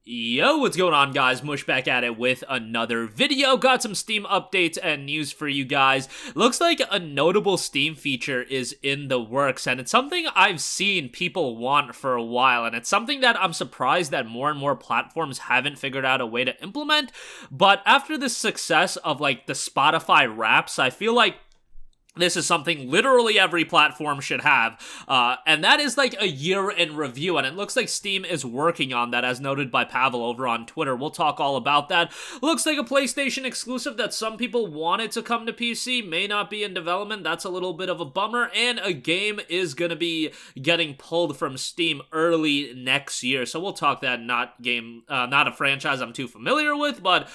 Yo, what's going on, guys? Mush back at it with another video. Got some Steam updates and news for you guys. Looks like a notable Steam feature is in the works, and it's something I've seen people want for a while, and it's something that I'm surprised that more and more platforms haven't figured out a way to implement. But after the success of, like, the Spotify Wraps, I feel like this is something literally every platform should have, and that is like a year in review, and it looks like Steam is working on that, as noted by Pavel over on Twitter. We'll talk all about that. Looks like a PlayStation exclusive that some people wanted to come to PC, may not be in development. That's a little bit of a bummer, and a game is gonna be getting pulled from Steam early next year, so we'll talk that. Not a franchise I'm too familiar with, but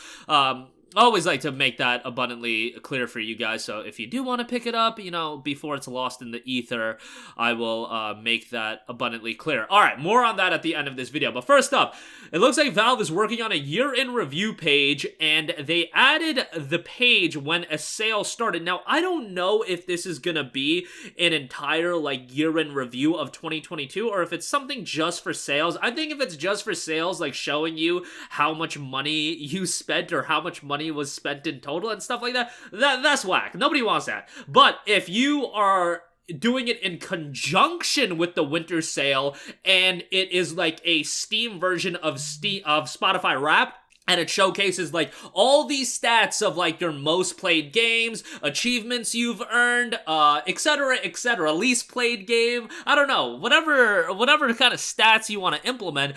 I always like to make that abundantly clear for you guys, so if you do want to pick it up, before it's lost in the ether, I will make that abundantly clear. Alright, more on that at the end of this video, but first up, it looks like Valve is working on a year-in review page, and they added the page when a sale started. Now, I don't know if this is gonna be an entire, year-in review of 2022, or if it's something just for sales. I think if it's just for sales, showing you how much money you spent, or how much money was spent in total and stuff like that, that's whack. Nobody wants that. But if you are doing it in conjunction with the winter sale, and it is like a Steam version of Spotify Wrapped, and it showcases, all these stats of, your most played games, achievements you've earned, etc., least played game, I don't know, whatever kind of stats you want to implement,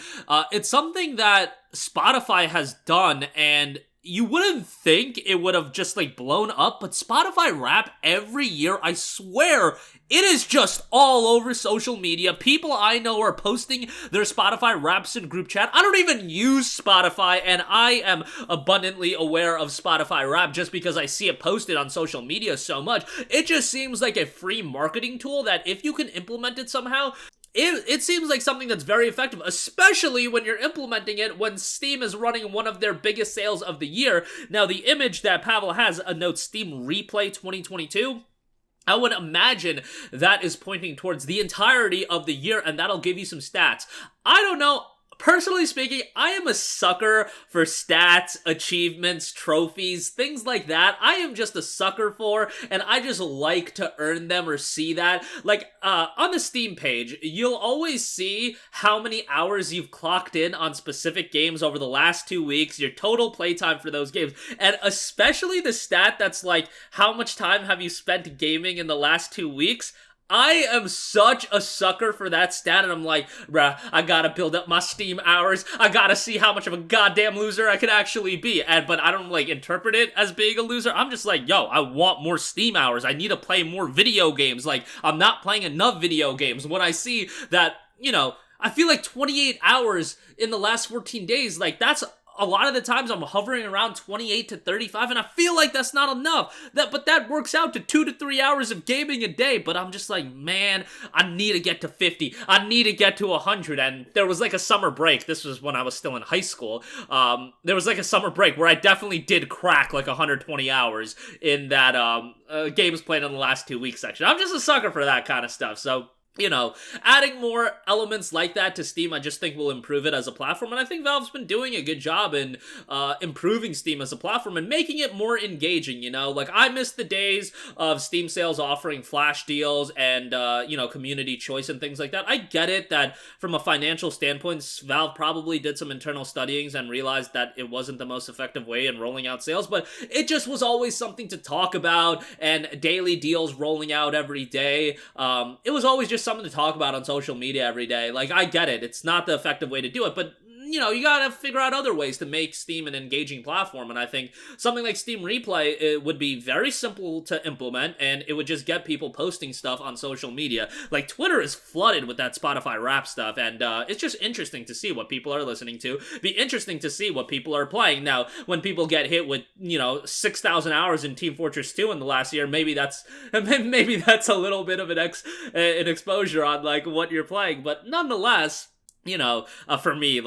it's something that Spotify has done, and you wouldn't think it would have just, blown up, but Spotify Wrap every year, I swear, it is just all over social media. People I know are posting their Spotify Wraps in group chat. I don't even use Spotify, and I am abundantly aware of Spotify Wrap just because I see it posted on social media so much. It just seems like a free marketing tool that if you can implement it somehow, it seems like something that's very effective, especially when you're implementing it when Steam is running one of their biggest sales of the year. Now, the image that Pavel has notes Steam Replay 2022. I would imagine that is pointing towards the entirety of the year, and that'll give you some stats. I don't know. Personally speaking, I am a sucker for stats, achievements, trophies, things like that. I am just a sucker for, and I just like to earn them or see that. On the Steam page, you'll always see how many hours you've clocked in on specific games over the last 2 weeks, your total playtime for those games, and especially the stat that's how much time have you spent gaming in the last 2 weeks. I am such a sucker for that stat, and I'm like, bruh, I gotta build up my Steam hours. I gotta see how much of a goddamn loser I could actually be. But I don't, interpret it as being a loser. I'm just like, yo, I want more Steam hours. I need to play more video games. I'm not playing enough video games. When I see that, I feel like 28 hours in the last 14 days, that's a lot of the times I'm hovering around 28 to 35, and I feel like that's not enough. But that works out to 2 to 3 hours of gaming a day, but I'm just like, man, I need to get to 50. I need to get to 100, and there was a summer break. This was when I was still in high school. There was a summer break where I definitely did crack 120 hours in that games played in the last 2 weeks section. I'm just a sucker for that kind of stuff, so adding more elements like that to Steam, I just think will improve it as a platform, and I think Valve's been doing a good job in improving Steam as a platform and making it more engaging, I miss the days of Steam sales offering flash deals and, community choice and things like that. I get it that from a financial standpoint, Valve probably did some internal studyings and realized that it wasn't the most effective way in rolling out sales, but it just was always something to talk about, and daily deals rolling out every day. It was always just something to talk about on social media every day. I get it. It's not the effective way to do it, but you gotta figure out other ways to make Steam an engaging platform, and I think something like Steam Replay, it would be very simple to implement, and it would just get people posting stuff on social media. Twitter is flooded with that Spotify Wrap stuff, and it's just interesting to see what people are listening to. Be interesting to see what people are playing. Now, when people get hit with, 6,000 hours in Team Fortress 2 in the last year, maybe that's a little bit of an exposure on, what you're playing, but nonetheless, for me,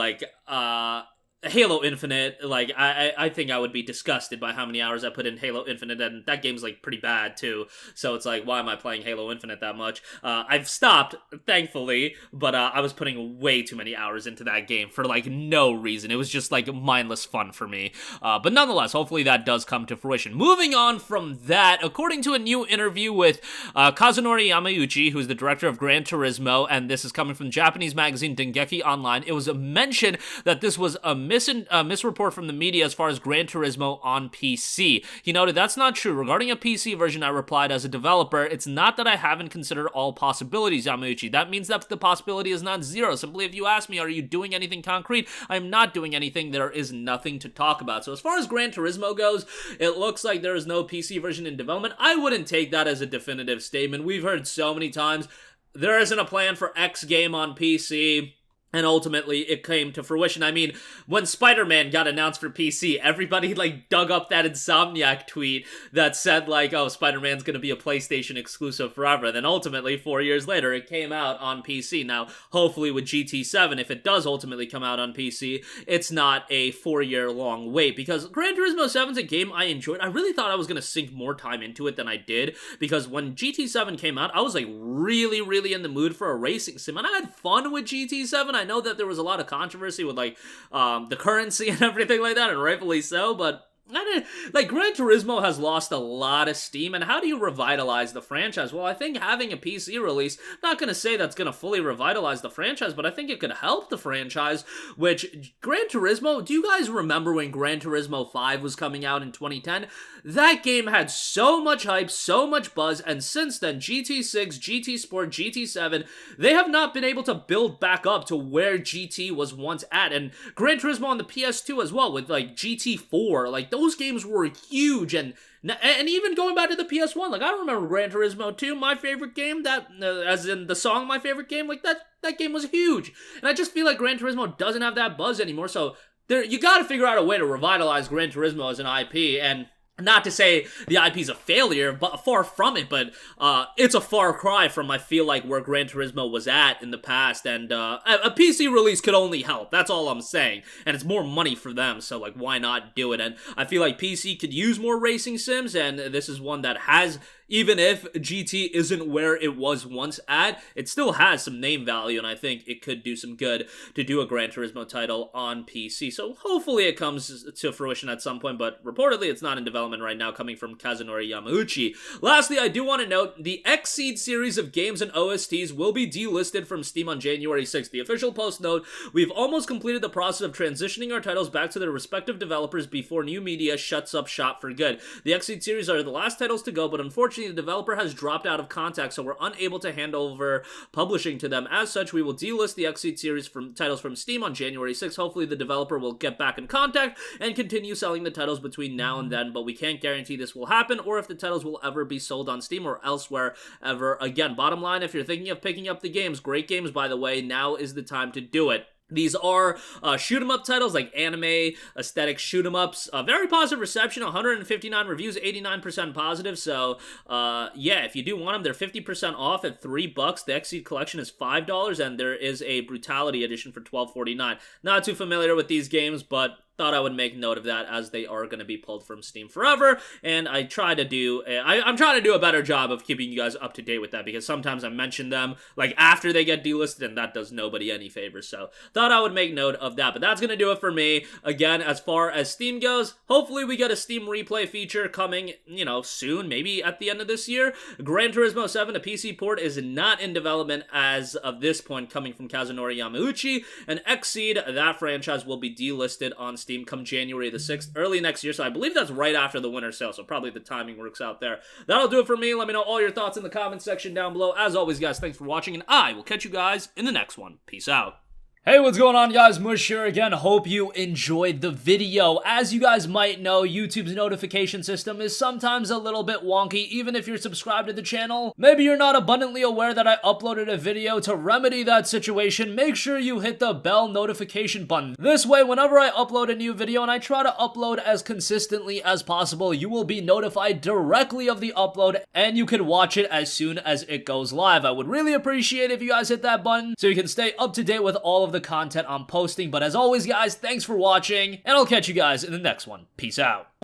Halo Infinite, like, I think I would be disgusted by how many hours I put in Halo Infinite, and that game's, like, pretty bad, too. So it's like, why am I playing Halo Infinite that much? I've stopped, thankfully, but I was putting way too many hours into that game for, like, no reason. It was just, like, mindless fun for me. But nonetheless, hopefully that does come to fruition. Moving on from that, according to a new interview with Kazunori Yamauchi, who's the director of Gran Turismo, and this is coming from Japanese magazine Dengeki Online, it was mentioned that this was a misreport from the media as far as Gran Turismo on PC. He noted, "That's not true. Regarding a PC version," I replied, "as a developer, it's not that I haven't considered all possibilities, Yamauchi. That means that the possibility is not zero. Simply, if you ask me, are you doing anything concrete? I am not doing anything. There is nothing to talk about." So as far as Gran Turismo goes, it looks like there is no PC version in development. I wouldn't take that as a definitive statement. We've heard so many times, there isn't a plan for X game on PC. And ultimately, it came to fruition. I mean, when Spider-Man got announced for PC, everybody, like, dug up that Insomniac tweet that said, like, oh, Spider-Man's gonna be a PlayStation exclusive forever. Then ultimately, 4 years later, it came out on PC. Now, hopefully with GT7, if it does ultimately come out on PC, it's not a 4-year-long wait. Because Gran Turismo 7's a game I enjoyed. I really thought I was gonna sink more time into it than I did. Because when GT7 came out, I was, like, really, really in the mood for a racing sim. And I had fun with GT7. I know that there was a lot of controversy with, like, the currency and everything like that, and rightfully so, but like, Gran Turismo has lost a lot of steam, and how do you revitalize the franchise? Well, I think having a PC release, not gonna say that's gonna fully revitalize the franchise, but I think it could help the franchise, which, Gran Turismo, do you guys remember when Gran Turismo 5 was coming out in 2010? That game had so much hype, so much buzz, and since then, GT6, GT Sport, GT7, they have not been able to build back up to where GT was once at, and Gran Turismo on the PS2 as well, with, like, GT4, like, those games were huge, and even going back to the PS1, like, I remember Gran Turismo 2, my favorite game, that, as in the song, my favorite game, like, that game was huge, and I just feel like Gran Turismo doesn't have that buzz anymore, so you gotta figure out a way to revitalize Gran Turismo as an IP, and not to say the IP is a failure, but far from it, but it's a far cry from, I feel like, where Gran Turismo was at in the past, and a PC release could only help, that's all I'm saying, and it's more money for them, so, like, why not do it? And I feel like PC could use more racing sims, and this is one that has, even if GT isn't where it was once at, it still has some name value, and I think it could do some good to do a Gran Turismo title on PC, so hopefully it comes to fruition at some point, but reportedly it's not in development right now, coming from Kazunori Yamauchi. Lastly, I do want to note, the Xseed series of games and OSTs will be delisted from Steam on January 6th. The official post note, "We've almost completed the process of transitioning our titles back to their respective developers before new media shuts up shop for good. The Xseed series are the last titles to go, but unfortunately the developer has dropped out of contact, so we're unable to hand over publishing to them. As such, we will delist the Xseed series from titles from Steam on January 6th. Hopefully the developer will get back in contact and continue selling the titles between now and then, but we can't guarantee this will happen or if the titles will ever be sold on Steam or elsewhere ever again." Bottom line, if you're thinking of picking up the games, great games by the way, now is the time to do it. These are shoot-'em-up titles, like anime aesthetic shoot-'em-ups. Very positive reception, 159 reviews, 89% positive, so yeah, if you do want them, they're 50% off at $3. The Xseed collection is $5, and there is a Brutality edition for $12.49. Not too familiar with these games, but thought I would make note of that, as they are going to be pulled from Steam forever, and I try to do, I'm trying to do a better job of keeping you guys up to date with that, because sometimes I mention them, like, after they get delisted, and that does nobody any favors, so thought I would make note of that, but that's going to do it for me. Again, as far as Steam goes, hopefully we get a Steam replay feature coming, you know, soon, maybe at the end of this year. Gran Turismo 7, a PC port, is not in development as of this point, coming from Kazunori Yamauchi, and Xseed, that franchise will be delisted on Steam come January the 6th, early next year, so I believe that's right after the winter sale, so probably the timing works out there. That'll do it for me. Let me know all your thoughts in the comments section down below. As always, guys, thanks for watching, and I will catch you guys in the next one. Peace out. Hey, what's going on, guys? Mush here again. Hope you enjoyed the video. As you guys might know, YouTube's notification system is sometimes a little bit wonky, even if you're subscribed to the channel. Maybe you're not abundantly aware that I uploaded a video. To remedy that situation, make sure you hit the bell notification button. This way, whenever I upload a new video, and I try to upload as consistently as possible, you will be notified directly of the upload, and you can watch it as soon as it goes live. I would really appreciate if you guys hit that button so you can stay up to date with all of the content I'm posting. But as always, guys, thanks for watching, and I'll catch you guys in the next one. Peace out.